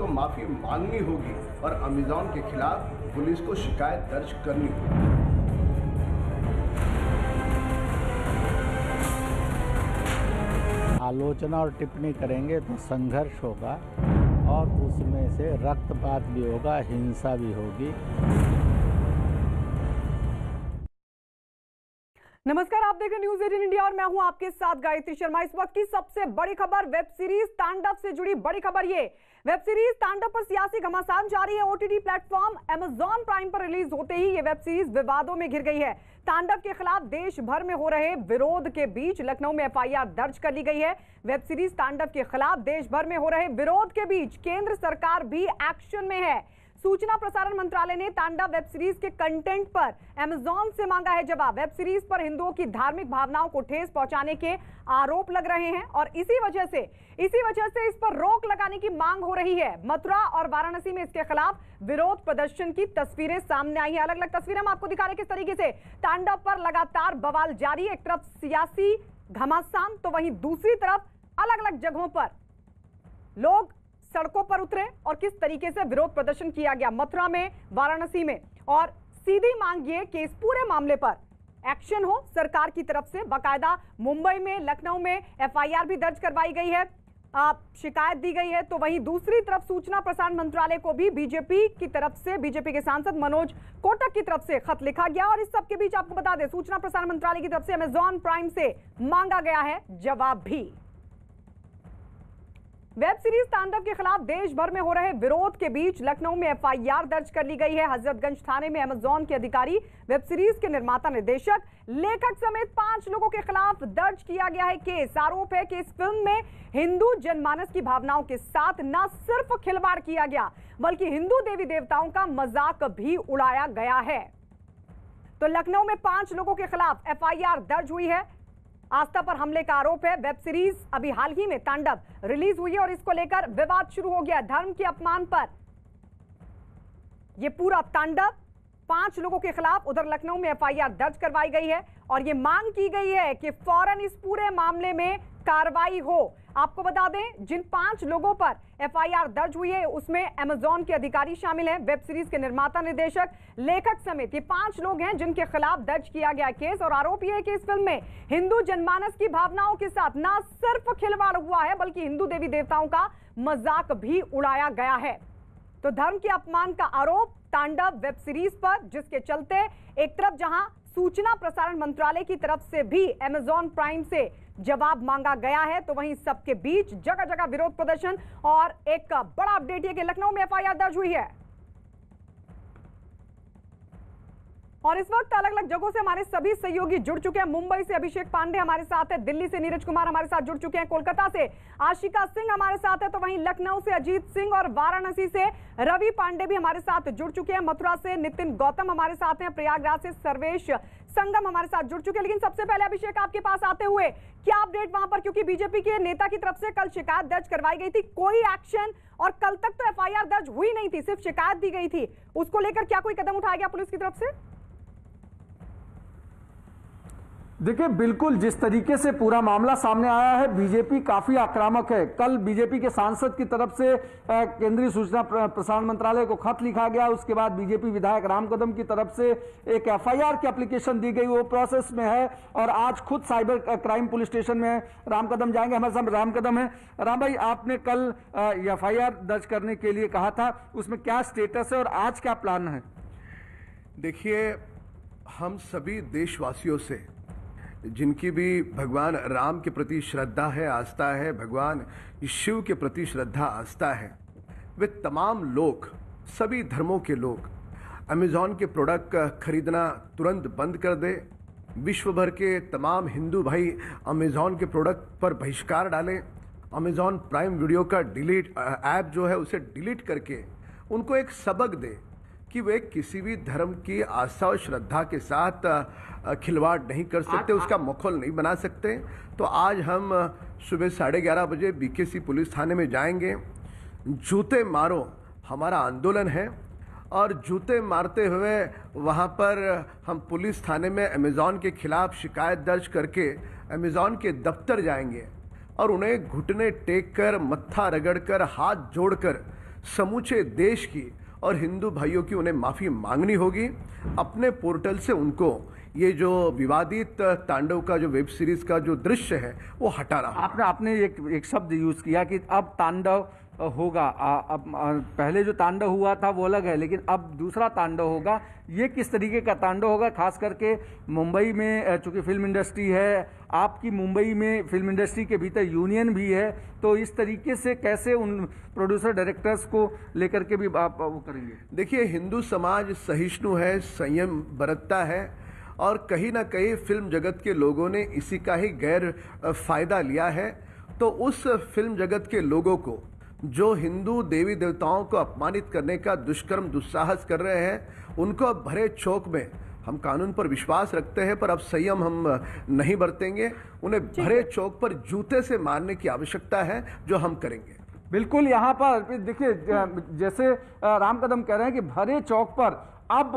को माफी मांगनी होगी और अमेजॉन के खिलाफ पुलिस को शिकायत दर्ज करनी होगी। आलोचना और टिप्पणी करेंगे तो संघर्ष होगा और उसमें से रक्तपात भी होगा, हिंसा भी होगी। नमस्कार, आप देख रहे हैं न्यूज़ 18 इंडिया और मैं हूं आपके साथ गायत्री शर्मा। इस वक्त की सबसे बड़ी खबर वेब सीरीज तांडव से जुड़ी बड़ी खबर। ये वेब सीरीज तांडव पर सियासी घमासान जारी है। ओटीटी प्लेटफॉर्म अमेजॉन प्राइम पर रिलीज होते ही ये वेब सीरीज विवादों में घिर गई है। तांडव के खिलाफ देश भर में हो रहे विरोध के बीच लखनऊ में एफआईआर दर्ज कर ली गई है। वेब सीरीज तांडव के खिलाफ देश भर में हो रहे विरोध के बीच केंद्र सरकार भी एक्शन में है। सूचना प्रसारण मंत्रालय ने तांडव वेब सीरीज के कंटेंट पर अमेजॉन से मांगा है जवाब। वेब सीरीज पर हिंदुओं की धार्मिक भावनाओं को ठेस पहुंचाने के आरोप लग रहे हैं और इसी वजह से इस पर रोक लगाने की मांग हो रही है। मथुरा और वाराणसी में इसके खिलाफ विरोध प्रदर्शन की तस्वीरें सामने आई हैं। अलग अलग तस्वीरें हम आपको दिखा रहे हैं किस तरीके से तांडव पर लगातार बवाल जारी। एक तरफ सियासी घमासान तो वहीं दूसरी तरफ अलग अलग जगहों पर लोग सड़कों पर उतरे और किस तरीके से विरोध प्रदर्शन किया गया मथुरा में, वाराणसी में। और सीधी मांग ये कि इस पूरे मामले पर एक्शन हो सरकार की तरफ से। बाकायदा मुंबई में, लखनऊ में एफआईआर भी दर्ज करवाई गई है, शिकायत दी गई है। तो वहीं दूसरी तरफ सूचना प्रसारण मंत्रालय को भी बीजेपी की तरफ से, बीजेपी के सांसद मनोज कोटक की तरफ से खत लिखा गया। और इस सब के बीच आपको बता दें, सूचना प्रसारण मंत्रालय की तरफ से अमेजॉन प्राइम से मांगा गया है जवाब भी। वेब सीरीज तांडव के खिलाफ देश भर में हो रहे विरोध के बीच लखनऊ में एफआईआर दर्ज कर ली गई है। हजरतगंज थाने में अमेजॉन के अधिकारी, वेब सीरीज के निर्माता, निर्देशक, लेखक समेत 5 लोगों के खिलाफ दर्ज किया गया है केस। आरोप है कि इस फिल्म में हिंदू जनमानस की भावनाओं के साथ न सिर्फ खिलवाड़ किया गया बल्कि हिंदू देवी देवताओं का मजाक भी उड़ाया गया है। तो लखनऊ में 5 लोगों के खिलाफ एफआईआर दर्ज हुई है। आस्था पर हमले का आरोप है। वेब सीरीज अभी हाल ही में तांडव रिलीज हुई है और इसको लेकर विवाद शुरू हो गया। धर्म के अपमान पर यह पूरा तांडव 5 लोगों के खिलाफ उधर लखनऊ में एफआईआर दर्ज करवाई गई है और यह मांग की गई है कि फौरन इस पूरे मामले में कार्रवाई हो। आपको बता दें, जिन 5 लोगों पर एफआईआर दर्ज हुई है उसमें अमेजॉन के अधिकारी शामिल हैं, वेब सीरीज के निर्माता, निर्देशक, लेखक समेत ये 5 लोग हैं जिनके खिलाफ दर्ज किया गया केस। और आरोप यह है कि इस फिल्म में हिंदू जनमानस की भावनाओं के साथ न सिर्फ खिलवाड़ हुआ है बल्कि हिंदू देवी देवताओं का मजाक भी उड़ाया गया है। तो धर्म के अपमान का आरोप तांडव वेब सीरीज पर, जिसके चलते एक तरफ जहां सूचना प्रसारण मंत्रालय की तरफ से भी अमेजॉन प्राइम से जवाब मांगा गया है, तो वहीं सबके बीच जगह जगह विरोध प्रदर्शन। और एक बड़ा अपडेट यह कि लखनऊ में एफआईआर दर्ज हुई है और इस वक्त अलग अलग जगहों से हमारे सभी सहयोगी जुड़ चुके हैं। मुंबई से अभिषेक पांडे हमारे साथ है, दिल्ली से नीरज कुमार हमारे साथ जुड़ चुके हैं, कोलकाता से आशिका सिंह हमारे साथ है, तो वहीं लखनऊ से अजीत सिंह और वाराणसी से रवि पांडे भी हमारे साथ जुड़ चुके हैं। मथुरा से नितिन गौतम हमारे साथ हैं, प्रयागराज से सर्वेश संगम हमारे साथ जुड़ चुके हैं। लेकिन सबसे पहले अभिषेक, आपके पास आते हुए क्या अपडेट वहां पर, क्योंकि बीजेपी के नेता की तरफ से कल शिकायत दर्ज करवाई गई थी, कोई एक्शन, और कल तक तो एफआईआर दर्ज हुई नहीं थी, सिर्फ शिकायत दी गई थी, उसको लेकर क्या कोई कदम उठाया गया पुलिस की तरफ से? देखिए, बिल्कुल जिस तरीके से पूरा मामला सामने आया है, बीजेपी काफी आक्रामक है। कल बीजेपी के सांसद की तरफ से केंद्रीय सूचना प्रसारण मंत्रालय को खत लिखा गया, उसके बाद बीजेपी विधायक राम कदम की तरफ से एक एफआईआर की एप्लीकेशन दी गई, वो प्रोसेस में है और आज खुद साइबर क्राइम पुलिस स्टेशन में राम कदम जाएंगे। हमारे साथ राम कदम है। राम भाई, आपने कल एफआईआर दर्ज करने के लिए कहा था, उसमें क्या स्टेटस है और आज क्या प्लान है? देखिए, हम सभी देशवासियों से, जिनकी भी भगवान राम के प्रति श्रद्धा है, आस्था है, भगवान शिव के प्रति श्रद्धा, आस्था है, वे तमाम लोग, सभी धर्मों के लोग अमेजॉन के प्रोडक्ट खरीदना तुरंत बंद कर दे। विश्व भर के तमाम हिंदू भाई अमेजॉन के प्रोडक्ट पर बहिष्कार डालें। अमेजॉन प्राइम वीडियो का ऐप जो है उसे डिलीट करके उनको एक सबक दे कि वे किसी भी धर्म की आस्था और श्रद्धा के साथ खिलवाड़ नहीं कर सकते, उसका माहौल नहीं बना सकते। तो आज हम सुबह 11:30 बजे बीकेसी पुलिस थाने में जाएंगे। जूते मारो हमारा आंदोलन है और जूते मारते हुए वहां पर हम पुलिस थाने में अमेजॉन के खिलाफ शिकायत दर्ज करके अमेजॉन के दफ्तर जाएंगे और उन्हें घुटने टेक कर, मत्था रगड़ कर, हाथ जोड़कर समूचे देश की और हिंदू भाइयों की उन्हें माफी मांगनी होगी। अपने पोर्टल से उनको ये जो विवादित तांडव का जो वेब सीरीज का जो दृश्य है वो हटाना। आपने एक शब्द यूज किया कि अब तांडव होगा। अब पहले जो तांडव हुआ था वो अलग है, लेकिन अब दूसरा तांडव होगा। ये किस तरीके का तांडव होगा? खास करके मुंबई में, चूंकि फिल्म इंडस्ट्री है आपकी, मुंबई में फिल्म इंडस्ट्री के भीतर यूनियन भी है, तो इस तरीके से कैसे उन प्रोड्यूसर डायरेक्टर्स को लेकर के भी आप वो करेंगे? देखिए, हिंदू समाज सहिष्णु है, संयम बरतता है और कहीं ना कहीं फिल्म जगत के लोगों ने इसी का ही गैर फायदा लिया है। तो उस फिल्म जगत के लोगों को जो हिंदू देवी देवताओं को अपमानित करने का दुष्कर्म दुस्साहस कर रहे हैं, उनको अब भरे चौक में, हम कानून पर विश्वास रखते हैं पर अब संयम हम नहीं बरतेंगे, उन्हें भरे चौक पर जूते से मारने की आवश्यकता है, जो हम करेंगे। बिल्कुल। यहाँ पर देखिए, जैसे राम कदम कह रहे हैं कि भरे चौक पर अब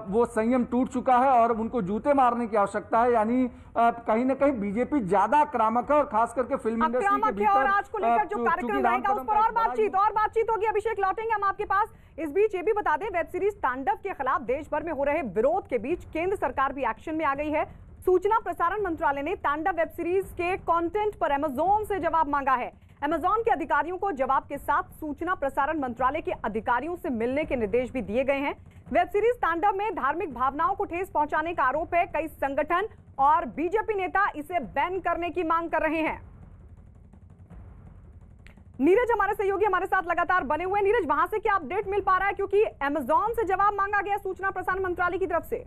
वो संयम टूट चुका है और उनको जूते मारने की आवश्यकता है, यानी कहीं ना कहीं बीजेपी ज्यादा आक्रामक है और खास करके फिल्म इंडस्ट्री के भीतर। और आज को लेकर जो कार्यक्रम रहेगा उस पर और बातचीत होगी। अभिषेक, लौटेंगे हम आपके पास। इस बीच ये भी बता दें, वेब सीरीज तांडव के खिलाफ देश भर में हो रहे विरोध के बीच केंद्र सरकार भी एक्शन में आ गई है। सूचना प्रसारण मंत्रालय ने तांडव वेब सीरीज के कंटेंट पर अमेजॉन से जवाब मांगा है। अमेजॉन के अधिकारियों को जवाब के साथ सूचना प्रसारण मंत्रालय के अधिकारियों से मिलने के निर्देश भी दिए गए हैं। वेब सीरीज तांडव में धार्मिक भावनाओं को ठेस पहुंचाने का आरोप है। कई संगठन और बीजेपी नेता इसे बैन करने की मांग कर रहे हैं। नीरज हमारे सहयोगी हमारे साथ लगातार बने हुए। नीरज, वहां से क्या अपडेट मिल पा रहा है, क्योंकि अमेजॉन से जवाब मांगा गया सूचना प्रसारण मंत्रालय की तरफ से?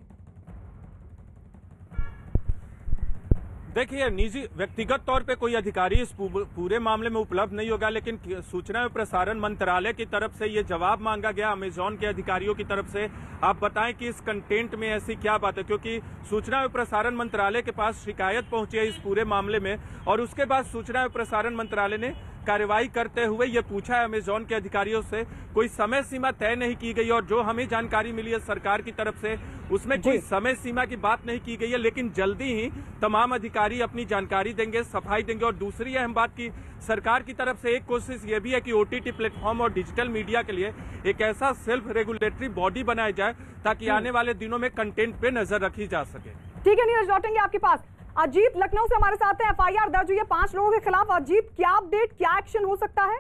देखिए, निजी व्यक्तिगत तौर पे कोई अधिकारी इस पूरे मामले में उपलब्ध नहीं होगा, लेकिन सूचना एवं प्रसारण मंत्रालय की तरफ से ये जवाब मांगा गया अमेजॉन के अधिकारियों की तरफ से। आप बताएं कि इस कंटेंट में ऐसी क्या बात है, क्योंकि सूचना एवं प्रसारण मंत्रालय के पास शिकायत पहुंची है इस पूरे मामले में, और उसके बाद सूचना एवं प्रसारण मंत्रालय ने कार्रवाई करते हुए ये पूछा है अमेजॉन के अधिकारियों से। कोई समय सीमा तय नहीं की गई और जो हमें जानकारी मिली है सरकार की तरफ से, उसमें कोई समय सीमा की बात नहीं की गई है, लेकिन जल्दी ही तमाम अधिकारी अपनी जानकारी देंगे, सफाई देंगे। और दूसरी अहम बात की सरकार की तरफ से एक कोशिश ये भी है कि ओटीटी प्लेटफॉर्म और डिजिटल मीडिया के लिए एक ऐसा सेल्फ रेगुलेटरी बॉडी बनाया जाए ताकि आने वाले दिनों में कंटेंट पे नजर रखी जा सके। ठीक है नीरज, लौटेंगे आपके पास। अजीत लखनऊ से हमारे साथ है। एफआईआर दर्ज हुई है 5 लोगों के खिलाफ। अजीत, क्या अपडेट, क्या एक्शन हो सकता है?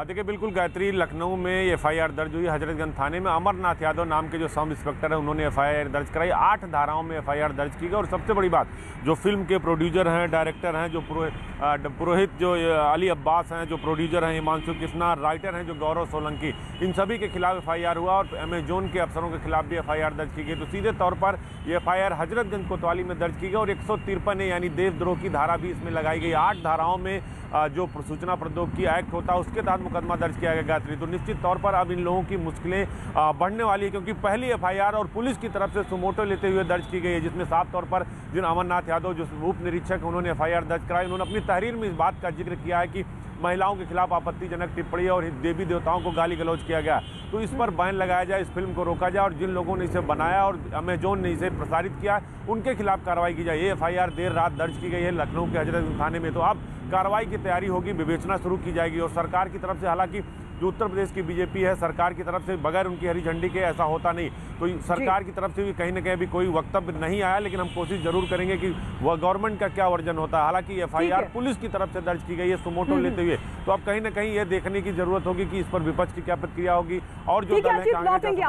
देखिए, बिल्कुल गायत्री, लखनऊ में एफआईआर दर्ज हुई हजरतगंज थाने में। अमरनाथ यादव नाम के जो सब इंस्पेक्टर है उन्होंने एफआईआर दर्ज कराई। 8 धाराओं में एफआईआर दर्ज की गई। और सबसे बड़ी बात, जो फिल्म के प्रोड्यूसर हैं, डायरेक्टर हैं, जो पुरोहित, जो अली अब्बास हैं, जो प्रोड्यूसर हैं हिमांशु कृष्णा, राइटर हैं जो गौरव सोलंकी, इन सभी के खिलाफ एफआईआर हुआ। और अमेजॉन के अफसरों के खिलाफ भी एफआईआर दर्ज की गई। तो सीधे तौर पर ये एफआईआर हजरतगंज कोतवाली में दर्ज की गई और 153 यानी देशद्रोह की धारा भी इसमें लगाई गई। 8 धाराओं में जो सूचना प्रौद्योगिकी एक्ट होता है उसके तहत मुकदमा दर्ज किया गया गायत्री। तो निश्चित तौर पर अब इन लोगों की मुश्किलें बढ़ने वाली है, क्योंकि पहली एफआईआर और पुलिस की तरफ से सुमोटो लेते हुए दर्ज की गई है, जिसमें साफ तौर पर जिन अमरनाथ यादव जो उप निरीक्षक उन्होंने एफआईआर दर्ज कराई, उन्होंने अपनी तहरीर में इस बात का जिक्र किया है कि महिलाओं के खिलाफ आपत्तिजनक टिप्पणी और देवी देवताओं को गाली गलौज किया गया। तो इस पर बैन लगाया जाए, इस फिल्म को रोका जाए और जिन लोगों ने इसे बनाया और अमेजॉन ने इसे प्रसारित किया उनके खिलाफ कार्रवाई की जाए। ये एफआईआर देर रात दर्ज की गई है लखनऊ के हजरतगंज थाने में। तो अब कार्रवाई की तैयारी होगी, विवेचना शुरू की जाएगी। और सरकार की तरफ से, हालांकि जो उत्तर प्रदेश की बीजेपी है, सरकार की तरफ से बगैर उनकी हरी झंडी के ऐसा होता नहीं, तो सरकार की तरफ से भी कहीं ना कहीं भी कोई वक्तव्य नहीं आया, लेकिन हम कोशिश जरूर करेंगे कि वह गवर्नमेंट का क्या वर्जन होता है। हालांकि एफआईआर पुलिस की तरफ से दर्ज की गई है सुमोटो लेते हुए, तो अब कहीं ना कहीं ये देखने की जरूरत होगी कि इस पर विपक्ष की क्या प्रतिक्रिया होगी। और जो लौटेंगे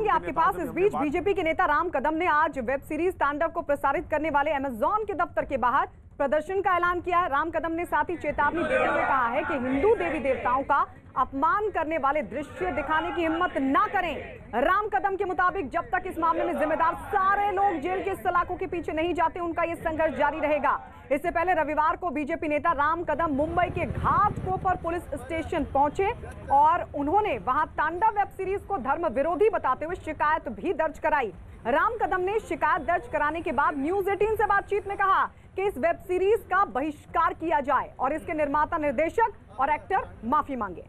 आपके पास। इस बीच बीजेपी के नेता राम कदम ने आज वेब सीरीज तांडव को प्रसारित करने वाले अमेजॉन के दफ्तर के बाहर प्रदर्शन का ऐलान किया है। राम कदम ने साथ ही चेतावनी देते हुए कहा है कि हिंदू देवी देवताओं का अपमान करने वाले दृश्य दिखाने की हिम्मत ना करें। राम कदम के मुताबिक जब तक इस मामले में जिम्मेदार सारे लोग जेल के सलाखों के पीछे नहीं जाते, उनका यह संघर्ष जारी रहेगा। इससे पहले रविवार को बीजेपी नेता राम कदम मुंबई के घाटकोपर पुलिस स्टेशन पहुंचे और उन्होंने वहां तांडव वेब सीरीज को धर्म विरोधी बताते हुए शिकायत भी दर्ज कराई। राम कदम ने शिकायत दर्ज कराने के बाद न्यूज 18 से बातचीत में कहा कि इस वेब सीरीज का बहिष्कार किया जाए और इसके निर्माता, निर्देशक और एक्टर माफी मांगे।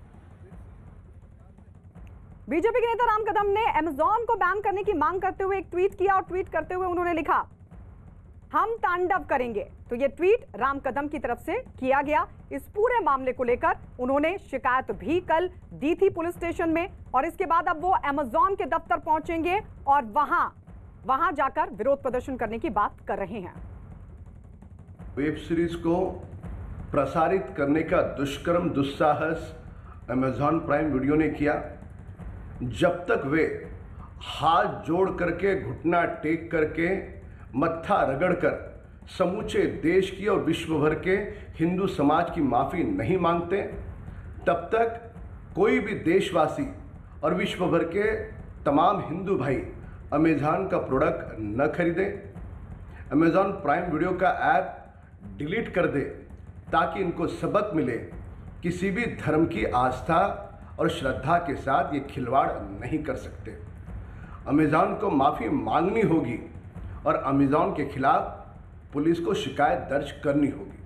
बीजेपी के नेता राम कदम ने अमेजॉन को बैन करने की मांग करते हुए एक ट्वीट किया और ट्वीट करते हुए उन्होंने लिखा, हम तांडव करेंगे। तो ये ट्वीट राम कदम की तरफ से किया गया। इस पूरे मामले को लेकर उन्होंने शिकायत भी कल दी थी पुलिस स्टेशन में, और इसके बाद अब वो अमेजॉन के दफ्तर पहुंचेंगे और वहां जाकर विरोध प्रदर्शन करने की बात कर रहे हैं। वेब सीरीज को प्रसारित करने का दुष्कर्म दुस्साहस अमेजॉन प्राइम वीडियो ने किया। जब तक वे हाथ जोड़ करके, घुटना टेक करके, मत्था रगड़कर समूचे देश की और विश्व भर के हिंदू समाज की माफी नहीं मांगते, तब तक कोई भी देशवासी और विश्व भर के तमाम हिंदू भाई अमेजॉन का प्रोडक्ट न खरीदें, अमेजॉन प्राइम वीडियो का ऐप डिलीट कर दे, ताकि इनको सबक मिले किसी भी धर्म की आस्था और श्रद्धा के साथ ये खिलवाड़ नहीं कर सकते। अमेजॉन को माफ़ी मांगनी होगी और अमेजॉन के खिलाफ पुलिस को शिकायत दर्ज करनी होगी।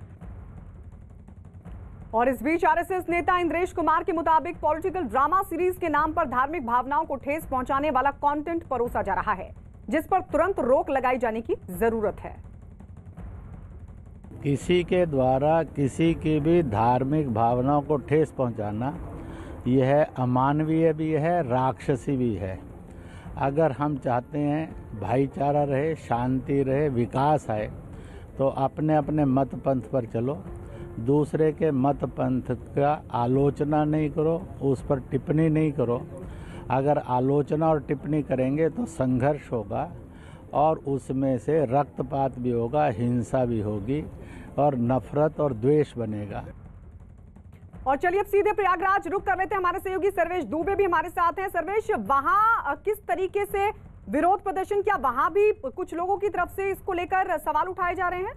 और इस बीच आरएसएस नेता इंद्रेश कुमार के मुताबिक पॉलिटिकल ड्रामा सीरीज के नाम पर धार्मिक भावनाओं को ठेस पहुंचाने वाला कंटेंट परोसा जा रहा है, जिस पर तुरंत रोक लगाई जाने की जरूरत है। किसी के द्वारा किसी की भी धार्मिक भावनाओं को ठेस पहुंचाना यह अमानवीय भी है, राक्षसी भी है। अगर हम चाहते हैं भाईचारा रहे, शांति रहे, विकास है, तो अपने अपने मत पंथ पर चलो। दूसरे के मत पंथ का आलोचना नहीं करो, उस पर टिप्पणी नहीं करो। अगर आलोचना और टिप्पणी करेंगे तो संघर्ष होगा और उसमें से रक्तपात भी होगा, हिंसा भी होगी और नफरत और द्वेष बनेगा। और चलिए अब सीधे प्रयागराज रुक कर लेते हैं। हमारे सहयोगी सर्वेश दुबे भी हमारे साथ हैं। सर्वेश, वहां किस तरीके से विरोध प्रदर्शन, क्या वहां भी कुछ लोगों की तरफ से इसको लेकर सवाल उठाए जा रहे हैं?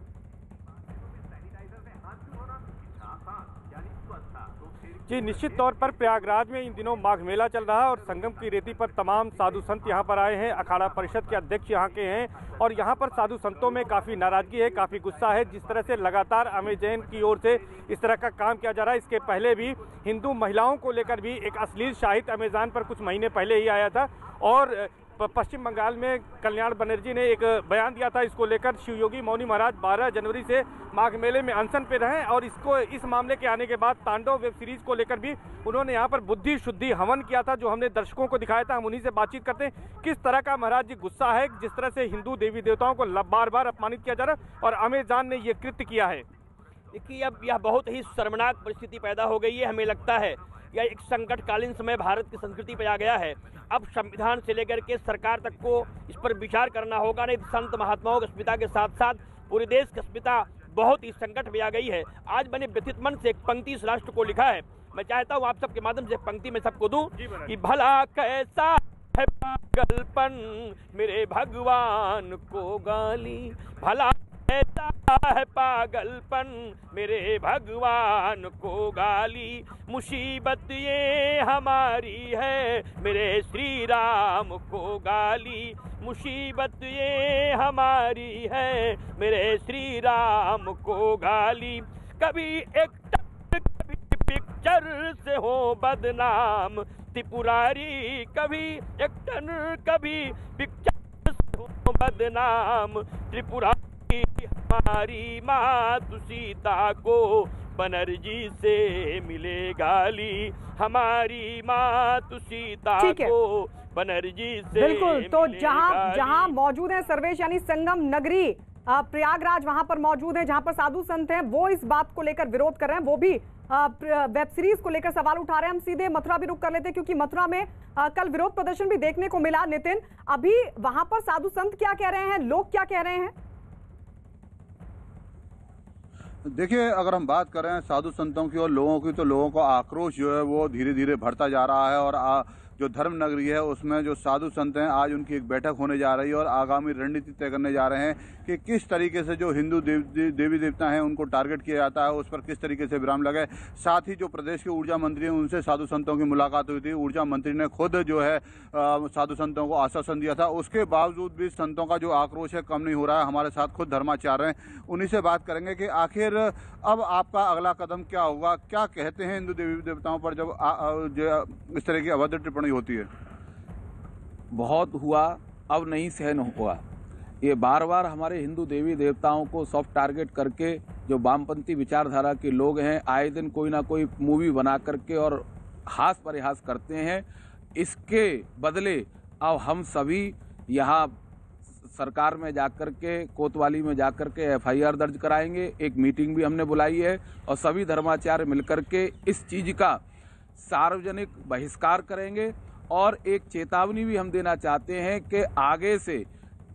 जी, निश्चित तौर पर प्रयागराज में इन दिनों माघ मेला चल रहा है और संगम की रेती पर तमाम साधु संत यहाँ पर आए हैं। अखाड़ा परिषद के अध्यक्ष यहाँ के हैं और यहाँ पर साधु संतों में काफ़ी नाराजगी है, काफ़ी गुस्सा है। जिस तरह से लगातार अमेजॉन की ओर से इस तरह का काम किया जा रहा है, इसके पहले भी हिंदू महिलाओं को लेकर भी एक अश्लील साहित्य अमेजॉन पर कुछ महीने पहले ही आया था और पश्चिम बंगाल में कल्याण बनर्जी ने एक बयान दिया था इसको लेकर। शिव योगी मौनी महाराज 12 जनवरी से माघ मेले में अनशन पे रहे और इस मामले के आने के बाद तांडव वेब सीरीज को लेकर भी उन्होंने यहाँ पर बुद्धि शुद्धि हवन किया था, जो हमने दर्शकों को दिखाया था। हम उन्हीं से बातचीत करते हैं किस तरह का महाराज जी गुस्सा है, जिस तरह से हिंदू देवी देवताओं को बार बार अपमानित किया जा रहा है और अमेजॉन ने ये कृत्य किया है। देखिए, अब यह बहुत ही शर्मनाक परिस्थिति पैदा हो गई है। हमें लगता है यह एक संकटकालीन समय भारत की संस्कृति पे आ गया है। अब संविधान से लेकर के सरकार तक को इस पर विचार करना होगा, नहीं संत महात्माओं की अस्मिता के साथ साथ पूरे देश की अस्मिता बहुत ही संकट में आ गई है। आज मैंने व्यथित मन से एक पंक्ति इस राष्ट्र को लिखा है, मैं चाहता हूँ आप सबके माध्यम से पंक्ति में सबको दूं कि भला कैसा है पागलपन मेरे भगवान को गाली, भला ऐसा है पागलपन मेरे भगवान को गाली, मुसीबत ये हमारी है मेरे श्री राम को गाली, मुसीबत ये हमारी है मेरे श्री राम को गाली। कभी एक्टर कभी पिक्चर से हो बदनाम त्रिपुरारी, कभी एक्टर कभी पिक्चर से हो बदनाम त्रिपुरारी, हमारी मातु सीता को बनर्जी से मिले गाली, हमारी मातु सीता को बनर्जी से बिल्कुल। तो जहां मौजूद है सर्वेश, यानी संगम नगरी प्रयागराज, वहां पर मौजूद है, जहां पर साधु संत हैं, वो इस बात को लेकर विरोध कर रहे हैं, वो भी वेब सीरीज को लेकर सवाल उठा रहे हैं। हम सीधे मथुरा भी रुक कर लेते हैं, क्योंकि मथुरा में कल विरोध प्रदर्शन भी देखने को मिला। नितिन, अभी वहां पर साधु संत क्या कह रहे हैं, लोग क्या कह रहे हैं? देखिए, अगर हम बात कर रहे हैं साधु संतों की और लोगों की, तो लोगों का आक्रोश जो है वो धीरे धीरे बढ़ता जा रहा है और जो धर्म नगरी है उसमें जो साधु संत हैं, आज उनकी एक बैठक होने जा रही है और आगामी रणनीति तय करने जा रहे हैं कि किस तरीके से जो हिंदू देवी देवता हैं उनको टारगेट किया जाता है, उस पर किस तरीके से विराम लगे। साथ ही जो प्रदेश के ऊर्जा मंत्री हैं उनसे साधु संतों की मुलाकात हुई थी। ऊर्जा मंत्री ने खुद जो है साधु संतों को आश्वासन दिया था। उसके बावजूद भी संतों का जो आक्रोश है कम नहीं हो रहा है। हमारे साथ खुद धर्माचार्य हैं, उन्हीं से बात करेंगे कि आखिर अब आपका अगला कदम क्या होगा, क्या कहते हैं हिंदू देवी देवताओं पर जब इस तरह की अभद्र टिप्पणी होती है। बहुत हुआ, अब नहीं सहन हुआ। ये बार बार हमारे हिंदू देवी देवताओं को सॉफ्ट टारगेट करके जो वामपंथी विचारधारा के लोग हैं आए दिन कोई ना कोई मूवी बना करके और हास परिहास करते हैं। इसके बदले अब हम सभी यहाँ सरकार में जाकर के कोतवाली में जाकर के एफआईआर दर्ज कराएंगे। एक मीटिंग भी हमने बुलाई है और सभी धर्माचार्य मिलकर के इस चीज़ का सार्वजनिक बहिष्कार करेंगे और एक चेतावनी भी हम देना चाहते हैं कि आगे से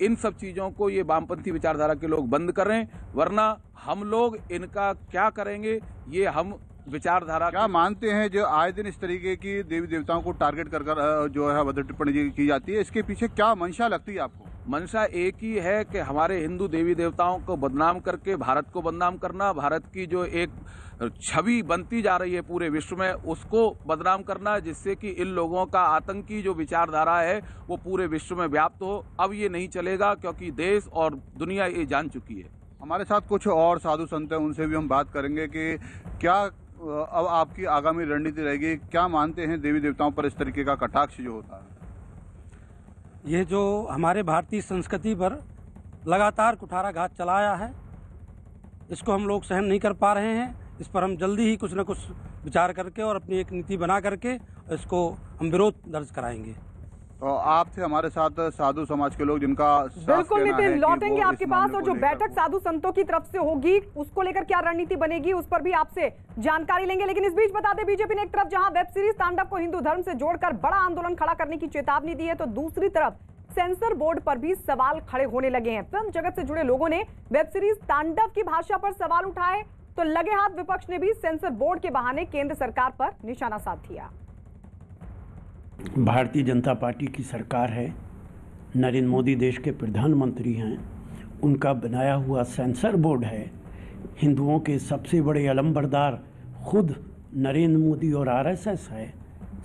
इन सब चीज़ों को ये वामपंथी विचारधारा के लोग बंद करें, वरना हम लोग इनका क्या करेंगे ये हम विचारधारा। क्या मानते हैं जो आए दिन इस तरीके की देवी देवताओं को टारगेट कर जो है अभद्र टिप्पणी की जाती है, इसके पीछे क्या मंशा लगती है आपको? मंशा एक ही है कि हमारे हिंदू देवी देवताओं को बदनाम करके भारत को बदनाम करना, भारत की जो एक छवि बनती जा रही है पूरे विश्व में उसको बदनाम करना, जिससे कि इन लोगों का आतंकी जो विचारधारा है वो पूरे विश्व में व्याप्त हो। अब ये नहीं चलेगा क्योंकि देश और दुनिया ये जान चुकी है। हमारे साथ कुछ और साधु संत हैं, उनसे भी हम बात करेंगे कि क्या अब आपकी आगामी रणनीति रहेगी, क्या मानते हैं देवी देवताओं पर इस तरीके का कटाक्ष जो होता है? ये जो हमारे भारतीय संस्कृति पर लगातार कुठाराघात चलाया है, इसको हम लोग सहन नहीं कर पा रहे हैं। इस पर हम जल्दी ही कुछ न कुछ विचार करके और अपनी एक नीति बना करके इसको हम विरोध दर्ज कराएंगे। तो आप थे हमारे साथ साधु समाज के लोग जिनका बिल्कुल नितिन लौटेंगे आपके पास, और जो बैठक साधु संतों की तरफ से होगी उसको लेकर क्या रणनीति बनेगी उस पर भी आपसे जानकारी लेंगे। लेकिन इस बीच बता दें, बीजेपी ने एक तरफ जहां वेब सीरीज तांडव को हिंदू धर्म से जोड़कर बड़ा आंदोलन खड़ा करने की चेतावनी दी है, तो दूसरी तरफ सेंसर बोर्ड पर भी सवाल खड़े होने लगे हैं। फिल्म जगत से जुड़े लोगों ने वेब सीरीज तांडव की भाषा पर सवाल उठाए, तो लगे हाथ विपक्ष ने भी सेंसर बोर्ड के बहाने केंद्र सरकार पर निशाना साध दिया। भारतीय जनता पार्टी की सरकार है, नरेंद्र मोदी देश के प्रधानमंत्री हैं, उनका बनाया हुआ सेंसर बोर्ड है। हिंदुओं के सबसे बड़े अलंबरदार खुद नरेंद्र मोदी और आरएसएस है।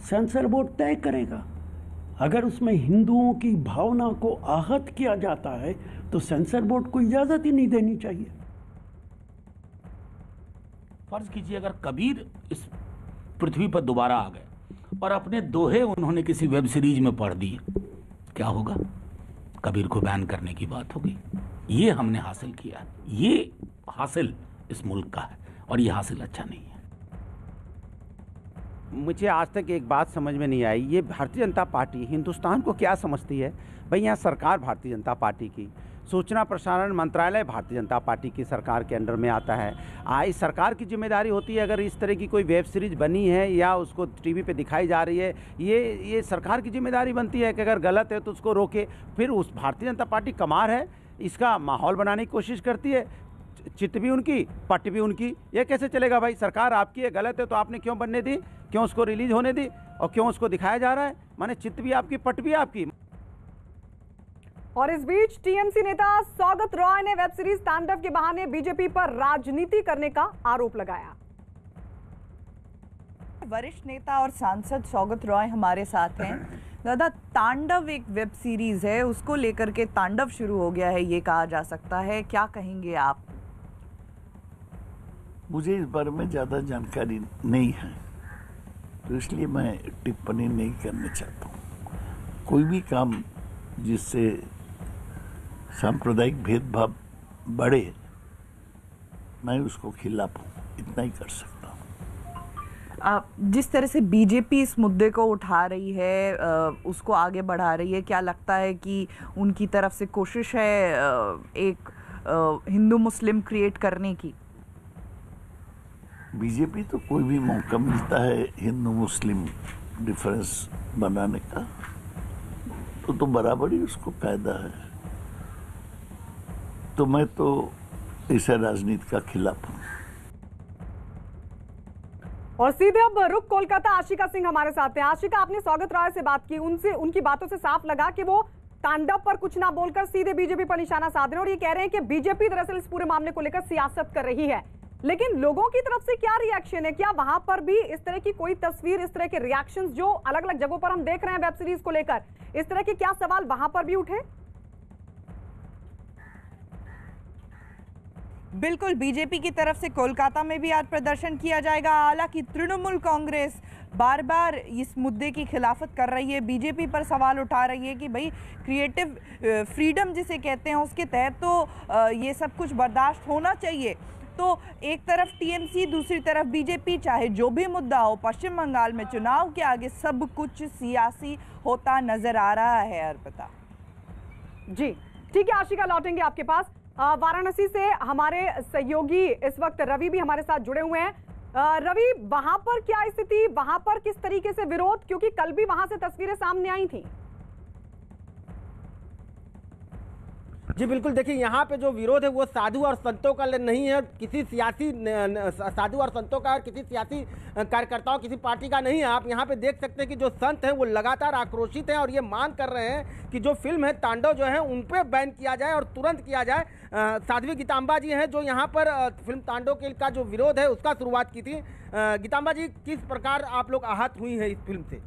सेंसर बोर्ड तय करेगा। अगर उसमें हिंदुओं की भावना को आहत किया जाता है तो सेंसर बोर्ड को इजाज़त ही नहीं देनी चाहिए। फर्ज कीजिए अगर कबीर इस पृथ्वी पर दोबारा आ गए और अपने दोहे उन्होंने किसी वेब सीरीज में पढ़ दिए, क्या होगा? कबीर को बैन करने की बात होगी। ये हमने हासिल किया, ये हासिल इस मुल्क का है और ये हासिल अच्छा नहीं है। मुझे आज तक एक बात समझ में नहीं आई, ये भारतीय जनता पार्टी हिंदुस्तान को क्या समझती है? भाई यहाँ सरकार भारतीय जनता पार्टी की, सूचना प्रसारण मंत्रालय भारतीय जनता पार्टी की सरकार के अंडर में आता है। इस सरकार की जिम्मेदारी होती है, अगर इस तरह की कोई वेब सीरीज बनी है या उसको टीवी पे दिखाई जा रही है, ये सरकार की जिम्मेदारी बनती है कि अगर गलत है तो उसको रोके। फिर उस भारतीय जनता पार्टी कमार है, इसका माहौल बनाने की कोशिश करती है, चिट भी उनकी पट भी उनकी। ये कैसे चलेगा भाई? सरकार आपकी है, गलत है तो आपने क्यों बनने दी, क्यों उसको रिलीज होने दी और क्यों उसको दिखाया जा रहा है? माने चित भी आपकी पट भी आपकी। और इस बीच टीएमसी नेता सौगत रॉय ने वेब सीरीज तांडव के बहाने बीजेपी पर राजनीति करने का आरोप लगाया। वरिष्ठ नेता और सांसद सौगत रॉय हमारे साथ हैं। दादा, तांडव एक वेब सीरीज है, उसको लेकर के तांडव शुरू हो गया है ये कहा जा सकता है, क्या कहेंगे आप? मुझे इस बारे में ज़्यादा जानकारी नहीं है, तो इसलिए मैं टिप्पणी नहीं करना चाहता हूँ। कोई भी काम जिससे सांप्रदायिक भेदभाव बढ़े, मैं उसको खिलाफ हूँ, इतना ही कर सकता हूँ। जिस तरह से बीजेपी इस मुद्दे को उठा रही है, उसको आगे बढ़ा रही है, क्या लगता है कि उनकी तरफ से कोशिश है एक हिंदू मुस्लिम क्रिएट करने की? बीजेपी तो कोई भी मौका मिलता है हिंदू मुस्लिम डिफरेंस बनाने का तो बराबर ही उसको कायदा है। तो मैं तो इस राजनीति का खिलाफ हूँ। और सीधे अब रुक कोलकाता, आशिका सिंह हमारे साथ हैं। आशिका, आपने सौगत रॉय से बात की, उनसे उनकी बातों से साफ लगा कि वो तांडव पर कुछ ना बोलकर सीधे बीजेपी पर निशाना साध रहे हैं और ये कह रहे हैं कि बीजेपी दरअसल इस पूरे मामले को लेकर सियासत कर रही है। लेकिन लोगों की तरफ से क्या रिएक्शन है? क्या वहां पर भी इस तरह की कोई तस्वीर, इस तरह के रिएक्शंस जो अलग अलग जगहों पर हम देख रहे हैं वेब सीरीज को लेकर, इस तरह के क्या सवाल वहां पर भी उठे? बिल्कुल, बीजेपी की तरफ से कोलकाता में भी आज प्रदर्शन किया जाएगा। हालांकि तृणमूल कांग्रेस बार बार इस मुद्दे की खिलाफत कर रही है, बीजेपी पर सवाल उठा रही है कि भाई क्रिएटिव फ्रीडम जिसे कहते हैं उसके तहत तो ये सब कुछ बर्दाश्त होना चाहिए। तो एक तरफ टीएमसी, दूसरी तरफ बीजेपी, चाहे जो भी मुद्दा हो, पश्चिम बंगाल में चुनाव के आगे सब कुछ सियासी होता नजर आ रहा है। अर्पिता जी ठीक है, आशिका लौटेंगे आपके पास। वाराणसी से हमारे सहयोगी इस वक्त रवि भी हमारे साथ जुड़े हुए हैं। रवि, वहां पर क्या स्थिति, वहां पर किस तरीके से विरोध, क्योंकि कल भी वहां से तस्वीरें सामने आई थी। जी बिल्कुल, देखिए यहाँ पे जो विरोध है वो साधु और संतों का नहीं है, किसी सियासी साधु और संतों का, किसी सियासी कार्यकर्ताओं, किसी पार्टी का नहीं है। आप यहाँ पे देख सकते हैं कि जो संत हैं वो लगातार आक्रोशित हैं और ये मांग कर रहे हैं कि जो फिल्म है तांडव जो है उन पे बैन किया जाए और तुरंत किया जाए। साध्वी गीतांबा जी हैं जो यहाँ पर फिल्म तांडव का जो विरोध है उसका शुरुआत की थी। गीतांबा जी, किस प्रकार आप लोग आहत हुई हैं इस फिल्म से?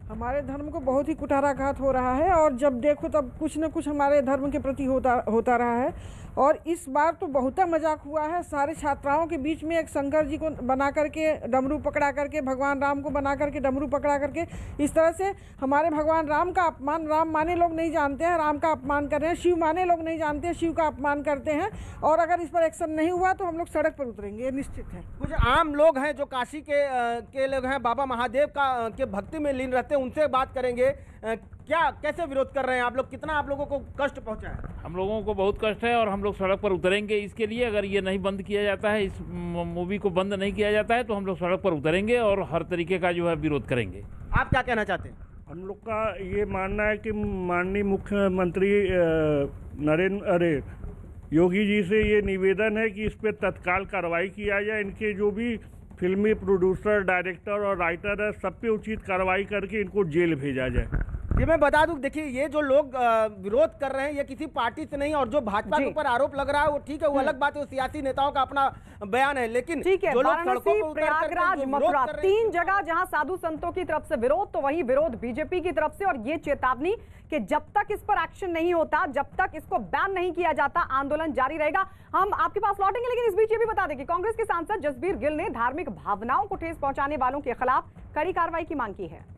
हमारे धर्म को बहुत ही कुठाराघात हो रहा है और जब देखो तब कुछ न कुछ हमारे धर्म के प्रति होता रहा है। और इस बार तो बहुत मजाक हुआ है। सारे छात्राओं के बीच में एक शंकर जी को बना करके डमरू पकड़ा करके, भगवान राम को बना करके डमरू पकड़ा करके, इस तरह से हमारे भगवान राम का अपमान, राम माने लोग नहीं जानते हैं, राम का अपमान कर रहे हैं। शिव माने लोग नहीं जानते हैं, शिव का अपमान करते हैं। और अगर इस पर एक्शन नहीं हुआ तो हम लोग सड़क पर उतरेंगे, ये निश्चित है। कुछ आम लोग हैं जो काशी के लोग हैं, बाबा महादेव के भक्ति में लीन रहते हैं, उनसे बात करेंगे। क्या कैसे विरोध कर रहे हैं आप लोग, कितना आप लोगों को कष्ट पहुंचा है? हम लोगों को बहुत कष्ट है और हम लोग सड़क पर उतरेंगे इसके लिए। अगर ये नहीं बंद किया जाता है, इस मूवी को बंद नहीं किया जाता है तो हम लोग सड़क पर उतरेंगे और हर तरीके का जो है विरोध करेंगे। आप क्या कहना चाहते हैं? हम लोग का ये मानना है कि माननीय मुख्यमंत्री योगी जी से ये निवेदन है कि इस पर तत्काल कार्रवाई किया जाए। इनके जो भी फिल्मी प्रोड्यूसर, डायरेक्टर और राइटर है, सब पे उचित कार्रवाई करके इनको जेल भेजा जाए। ये मैं बता दूं, देखिए ये जो लोग विरोध कर रहे हैं ये किसी पार्टी से नहीं, और जो भाजपा के ऊपर आरोप लग रहा है वो ठीक है, वो अलग बात है, वो सियासी नेताओं का अपना बयान है। लेकिन ठीक है, वाराणसी, प्रयागराज, मथुरा, 3 जगह जहां साधु संतों की तरफ से विरोध, तो वहीं विरोध बीजेपी की तरफ से। और ये चेतावनी कि जब तक इस पर एक्शन नहीं होता, जब तक इसको बैन नहीं किया जाता, आंदोलन जारी रहेगा। हम आपके पास लौटेंगे, लेकिन इस बीच ये भी बता दें कि कांग्रेस के सांसद जसबीर गिल ने धार्मिक भावनाओं को ठेस पहुंचाने वालों के खिलाफ कड़ी कार्रवाई की मांग की है।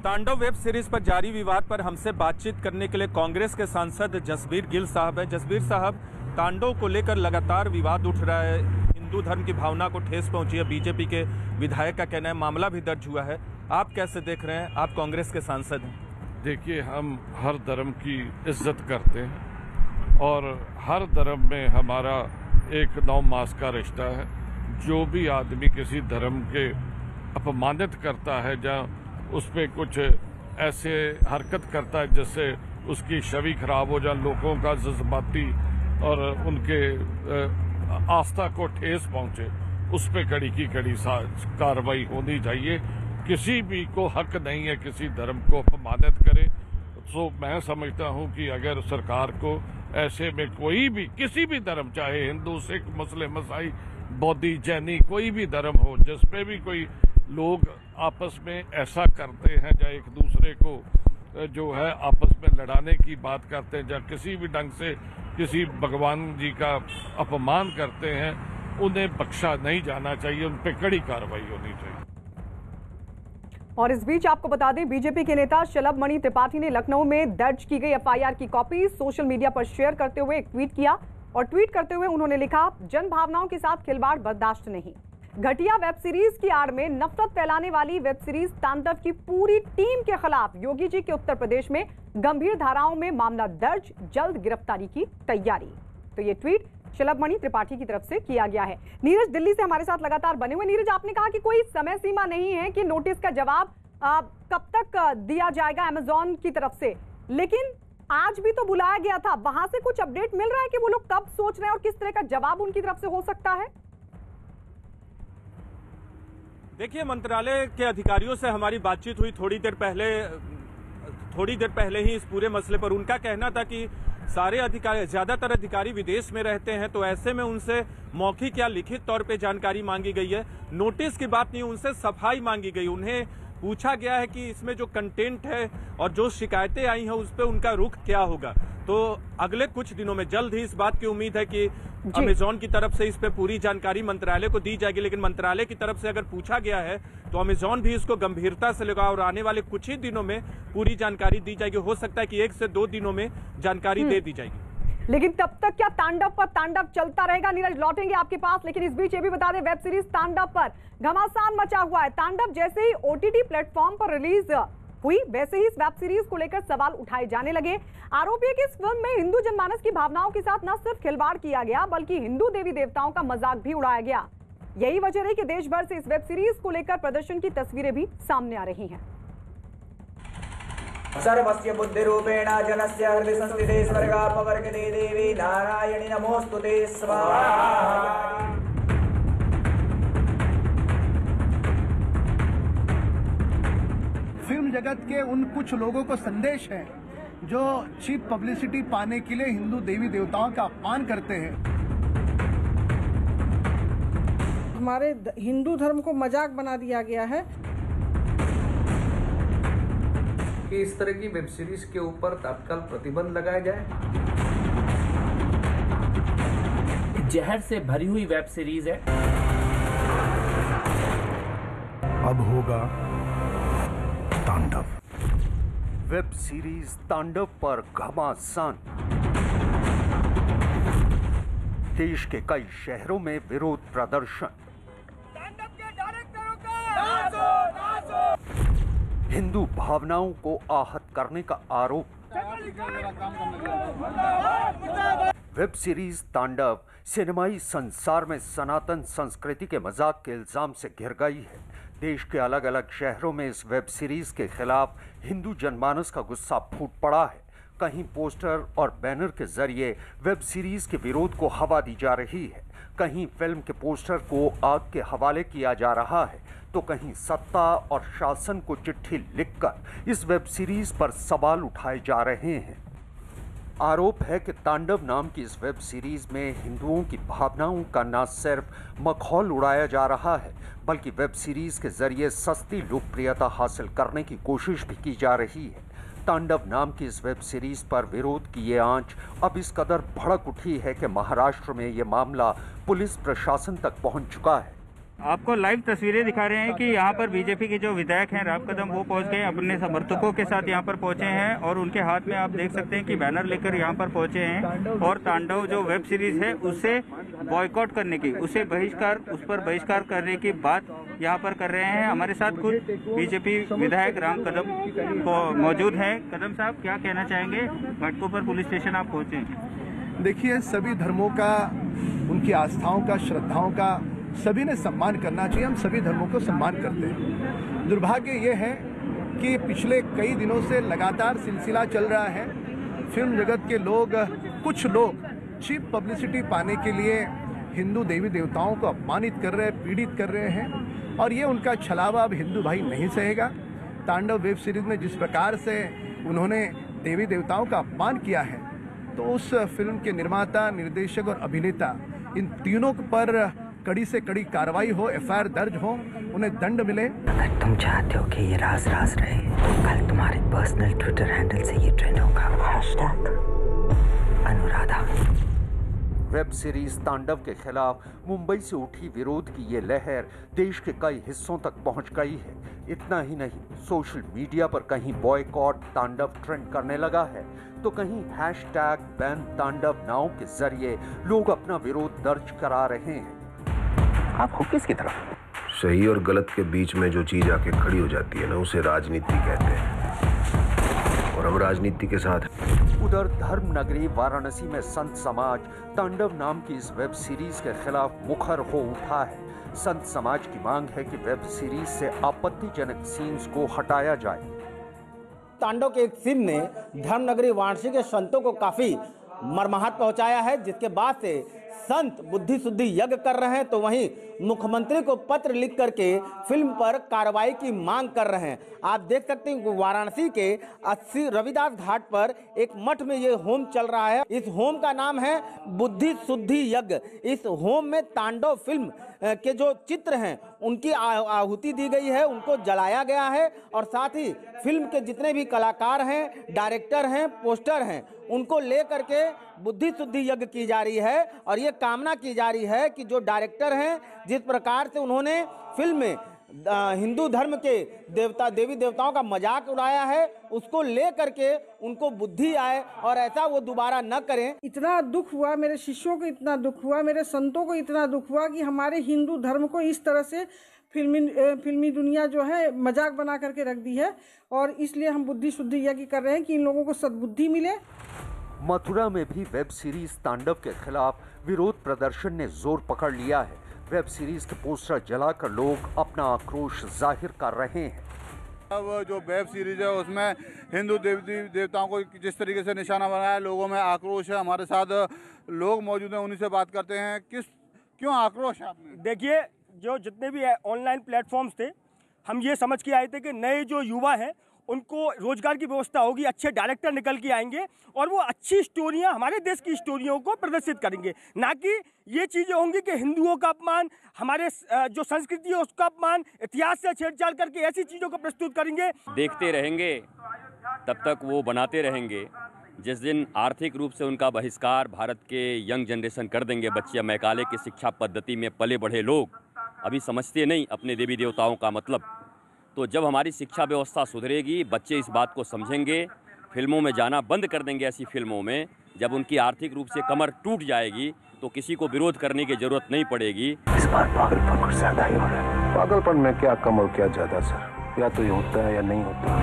तांडव वेब सीरीज पर जारी विवाद पर हमसे बातचीत करने के लिए कांग्रेस के सांसद जसबीर गिल साहब हैं। जसबीर साहब, तांडव को लेकर लगातार विवाद उठ रहा है, हिंदू धर्म की भावना को ठेस पहुंची है, बीजेपी के विधायक का कहना है, मामला भी दर्ज हुआ है। आप कैसे देख रहे हैं? आप कांग्रेस के सांसद हैं। देखिए, हम हर धर्म की इज्जत करते हैं और हर धर्म में हमारा एक नौ मास का रिश्ता है। जो भी आदमी किसी धर्म के अपमानित करता है या उस पर कुछ ऐसे हरकत करता है जिससे उसकी छवि खराब हो जाए, लोगों का जज्बाती और उनके आस्था को ठेस पहुंचे, उस पर कड़ी की कड़ी कार्रवाई होनी चाहिए। किसी भी को हक नहीं है किसी धर्म को अपमानित करे। तो मैं समझता हूं कि अगर सरकार को ऐसे में कोई भी किसी भी धर्म, चाहे हिंदू, सिख, मुस्लिम, ईसाई, बौद्धी, जैनी, कोई भी धर्म हो, जिस पे भी कोई लोग आपस में ऐसा करते हैं या एक दूसरे को जो है आपस में लड़ाने की बात करते हैं या किसी भी ढंग से किसी भगवान जी का अपमान करते हैं, उन्हें बख्शा नहीं जाना चाहिए, उन पर कड़ी कार्रवाई होनी चाहिए। और इस बीच आपको बता दें, बीजेपी के नेता शलभ मणि त्रिपाठी ने लखनऊ में दर्ज की गई एफआईआर की कॉपी सोशल मीडिया पर शेयर करते हुए एक ट्वीट किया और ट्वीट करते हुए उन्होंने लिखा, जन भावनाओं के साथ खिलवाड़ बर्दाश्त नहीं। घटिया वेब सीरीज की आड़ में नफरत फैलाने वाली वेब सीरीज तांडव की पूरी टीम के खिलाफ योगी जी के उत्तर प्रदेश में गंभीर धाराओं में मामला दर्ज, जल्द गिरफ्तारी की तैयारी। तो ये ट्वीट शलभ मणि त्रिपाठी की तरफ से किया गया है। नीरज दिल्ली से हमारे साथ लगातार बने हुए। नीरज, आपने कहा कि कोई समय सीमा नहीं है कि नोटिस का जवाब कब तक दिया जाएगा अमेजॉन की तरफ से, लेकिन आज भी तो बुलाया गया था, वहां से कुछ अपडेट मिल रहा है कि वो लोग कब सोच रहे हैं और किस तरह का जवाब उनकी तरफ से हो सकता है? देखिए, मंत्रालय के अधिकारियों से हमारी बातचीत हुई थोड़ी देर पहले ही इस पूरे मसले पर। उनका कहना था कि सारे अधिकारी, ज्यादातर अधिकारी विदेश में रहते हैं, तो ऐसे में उनसे मौखिक या लिखित तौर पे जानकारी मांगी गई है। नोटिस की बात नहीं, उनसे सफाई मांगी गई। उन्हें पूछा गया है कि इसमें जो कंटेंट है और जो शिकायतें आई हैं उस पर उनका रुख क्या होगा। तो अगले कुछ दिनों में जल्द ही इस बात की उम्मीद है कि अमेजॉन की तरफ से इस पे पूरी जानकारी मंत्रालय को दी जाएगी। लेकिन मंत्रालय की तरफ से अगर पूछा गया है तो अमेजॉन भी इसको गंभीरता से लेगा और आने वाले कुछ ही दिनों में पूरी जानकारी दी जाएगी। हो सकता है कि 1 से 2 दिनों में जानकारी दे दी जाएगी। लेकिन तब तक क्या तांडव पर तांडव चलता रहेगा? नीरज, लौटेंगे आपके पास, लेकिन इस बीच ये भी बता दें, वेब सीरीज तांडव पर घमासान मचा हुआ है। तांडव जैसे ही OTT प्लेटफॉर्म पर रिलीज हुई वैसे ही इस वेब सीरीज को लेकर सवाल उठाए जाने लगे। आरोप है कि इस फिल्म में हिंदू जनमानस की भावनाओं के साथ न सिर्फ खिलवाड़ किया गया बल्कि हिंदू देवी देवताओं का मजाक भी उड़ाया गया। यही वजह रही कि देश भर से इस वेब सीरीज को लेकर प्रदर्शन की तस्वीरें भी सामने आ रही हैं। सर्वस्य बुद्धिरूपेण जनस्य हृदि संस्थिते स्वर्गापवर्गते देवी नारायणी नमोस्तुते स्वाहा। फिल्म जगत के उन कुछ लोगों को संदेश है जो चीप पब्लिसिटी पाने के लिए हिंदू देवी देवताओं का अपमान करते हैं। हमारे हिंदू धर्म को मजाक बना दिया गया है कि इस तरह की वेब सीरीज के ऊपर तत्काल प्रतिबंध लगाया जाए। जहर से भरी हुई वेब सीरीज है। अब होगा तांडव। वेब सीरीज तांडव पर घमासान। देश के कई शहरों में विरोध प्रदर्शन। हिंदू भावनाओं को आहत करने का आरोप। वेब सीरीज तांडव सिनेमाई संसार में सनातन संस्कृति के मजाक के इल्जाम से घिर गई है। देश के अलग अलग शहरों में इस वेब सीरीज के खिलाफ हिंदू जनमानस का गुस्सा फूट पड़ा है। कहीं पोस्टर और बैनर के जरिए वेब सीरीज के विरोध को हवा दी जा रही है, कहीं फिल्म के पोस्टर को आग के हवाले किया जा रहा है, तो कहीं सत्ता और शासन को चिट्ठी लिखकर इस वेब सीरीज पर सवाल उठाए जा रहे हैं। आरोप है कि तांडव नाम की इस वेब सीरीज में हिंदुओं की भावनाओं का न सिर्फ मखौल उड़ाया जा रहा है बल्कि वेब सीरीज के जरिए सस्ती लोकप्रियता हासिल करने की कोशिश भी की जा रही है। तांडव नाम की इस वेब सीरीज पर विरोध की ये आंच अब इस कदर भड़क उठी है कि महाराष्ट्र में ये मामला पुलिस प्रशासन तक पहुंच चुका है। आपको लाइव तस्वीरें दिखा रहे हैं कि यहाँ पर बीजेपी के जो विधायक हैं राम कदम, वो पहुँच गए, अपने समर्थकों के साथ यहाँ पर पहुँचे हैं और उनके हाथ में आप देख सकते हैं कि बैनर लेकर यहाँ पर पहुँचे हैं और तांडव जो वेब सीरीज है उसे बॉयकॉट करने की, उस पर बहिष्कार करने की बात यहाँ पर कर रहे हैं। हमारे साथ खुद बीजेपी विधायक राम कदम को मौजूद है। कदम साहब, क्या कहना चाहेंगे? घाटकोपर पुलिस स्टेशन आप पहुँचे। देखिए, सभी धर्मों का, उनकी आस्थाओं का, श्रद्धाओं का सभी ने सम्मान करना चाहिए। हम सभी धर्मों को सम्मान करते हैं। दुर्भाग्य ये है कि पिछले कई दिनों से लगातार सिलसिला चल रहा है। फिल्म जगत के लोग, कुछ लोग चीप पब्लिसिटी पाने के लिए हिंदू देवी देवताओं को अपमानित कर रहे हैं, पीड़ित कर रहे हैं और ये उनका छलावा अब हिंदू भाई नहीं सहेगा। तांडव वेब सीरीज में जिस प्रकार से उन्होंने देवी देवताओं का अपमान किया है, तो उस फिल्म के निर्माता, निर्देशक और अभिनेता, इन तीनों पर कड़ी से कड़ी कार्रवाई हो, FIR दर्ज हो, उन्हें दंड मिले। अगर तुम चाहते हो कि ये राज रहे तो कल तुम्हारे पर्सनल ट्विटर हैंडल से ये ट्रेंड होगा, #अनुराधा। वेब सीरीज तांडव के खिलाफ मुंबई से उठी विरोध की ये लहर देश के कई हिस्सों तक पहुंच गई है। इतना ही नहीं, सोशल मीडिया पर कहीं बॉयकॉट तांडव ट्रेंड करने लगा है तो कहीं #बैन तांडव नाउ के जरिए लोग अपना विरोध दर्ज करा रहे हैं। आप हो किसकी तरफ? सही और गलत के बीच में जो चीज आके खड़ी हो जाती है ना, उसे राजनीति कहते हैं और हम राजनीति के साथ। उधर धर्म नगरी वाराणसी में संत समाज तांडव नाम की इस वेब सीरीज के खिलाफ मुखर हो उठा है। संत समाज की मांग है कि वेब सीरीज से आपत्तिजनक सीन्स को हटाया जाए। तांडव के एक सीन ने धर्म नगरी वाराणसी के संतों को काफी मरमाहत पहुंचाया है, जिसके बाद से संत बुद्धि शुद्धि यज्ञ कर रहे हैं, तो वहीं मुख्यमंत्री को पत्र लिख करके फिल्म पर कार्रवाई की मांग कर रहे हैं। आप देख सकते हैं वाराणसी के 80 रविदास घाट पर एक मठ में ये होम चल रहा है। इस होम का नाम है बुद्धि शुद्धि यज्ञ। इस होम में तांडव फिल्म के जो चित्र हैं उनकी आहुति दी गई है, उनको जलाया गया है और साथ ही फिल्म के जितने भी कलाकार हैं, डायरेक्टर हैं, पोस्टर हैं, उनको ले करके बुद्धि शुद्धि यज्ञ की जा रही है। और ये कामना की जा रही है कि जो डायरेक्टर हैं, जिस प्रकार से उन्होंने फिल्म में हिंदू धर्म के देवी देवताओं का मजाक उड़ाया है, उसको ले करके उनको बुद्धि आए और ऐसा वो दोबारा न करें। इतना दुख हुआ, मेरे शिष्यों को इतना दुख हुआ, मेरे संतों को इतना दुख हुआ कि हमारे हिंदू धर्म को इस तरह से फिल्मी दुनिया जो है मजाक बना करके रख दी है। और इसलिए हम बुद्धि शुद्धि यज्ञ कर रहे हैं कि इन लोगों को सद्बुद्धि मिले। मथुरा में भी वेब सीरीज तांडव के खिलाफ विरोध प्रदर्शन ने जोर पकड़ लिया है। वेब सीरीज के पोस्टर जलाकर लोग अपना आक्रोश जाहिर कर रहे हैं। अब जो वेब सीरीज है उसमें हिंदू देवी देवताओं को जिस तरीके से निशाना बनाया, लोगों में आक्रोश है। हमारे साथ लोग मौजूद हैं, उन्हीं से बात करते हैं। क्यों आक्रोश है आप में? देखिए, जो जितने भी ऑनलाइन प्लेटफॉर्म्स थे, हम ये समझ के आए थे कि नए जो युवा हैं उनको रोजगार की व्यवस्था होगी, अच्छे डायरेक्टर निकल के आएंगे और वो अच्छी स्टोरियां, हमारे देश की स्टोरियों को प्रदर्शित करेंगे, ना कि ये चीज़ें होंगी कि हिंदुओं का अपमान, हमारे जो संस्कृति है उसका अपमान, इतिहास से छेड़छाड़ करके ऐसी चीज़ों को प्रस्तुत करेंगे। देखते रहेंगे तब तक वो बनाते रहेंगे। जिस दिन आर्थिक रूप से उनका बहिष्कार भारत के यंग जनरेशन कर देंगे, बच्चे मैकाले की शिक्षा पद्धति में पले बढ़े लोग अभी समझते नहीं अपने देवी देवताओं का मतलब, तो जब हमारी शिक्षा व्यवस्था सुधरेगी, बच्चे इस बात को समझेंगे, फिल्मों में जाना बंद कर देंगे। ऐसी फिल्मों में जब उनकी आर्थिक रूप से कमर टूट जाएगी तो किसी को विरोध करने की जरूरत नहीं पड़ेगी। इस बार पागलपन कुछ ज्यादा ही हो रहा है। पागलपन में क्या कम और क्या ज्यादा सर, या तो ये होता है या नहीं होता।